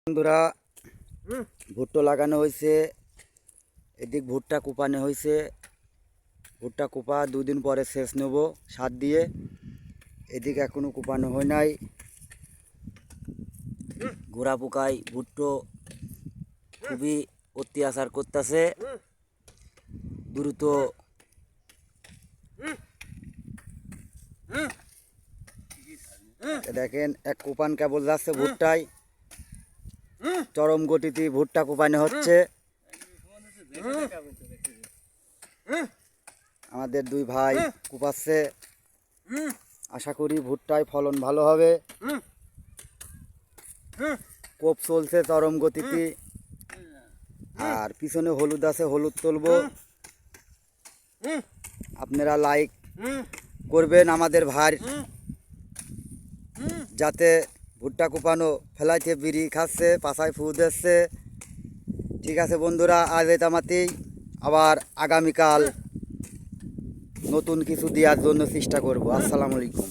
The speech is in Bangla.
বন্ধুরা ভুট্টো লাগানো হয়েছে, এদিক ভুট্টা কোপানো হয়েছে। ভুট্টা কোপা দুদিন পরে সেচ নেব সার দিয়ে। এদিক এখনো কোপানো হয় নাই। ঘোড়া পোকায় ভুট্টো খুবই অত্যাচার করতেছে। দ্রুত দেখেন এক কোপান কেবল যাচ্ছে ভুট্টায়, চরম গতিতে ভুট্টা কোপানো হচ্ছে। আমাদের দুই ভাই কোপাচ্ছে, আশা করি ভুট্টায় ফলন ভালো হবে। কোপ চলছে চরম গতিতে, আর পিছনে হলুদ আছে, হলুদ তুলবো। আপনারা লাইক করবেন আমাদের ভাই, যাতে ভুট্টা কোপানো ফেলাইতে বিড়ি খাচ্ছে, পাছায় ফু দিচ্ছে। ঠিক আছে বন্ধুরা, আজ এতামাতেই, আবার আগামীকাল নতুন কিছু দেওয়ার জন্য চেষ্টা করব। আসসালামু আলাইকুম।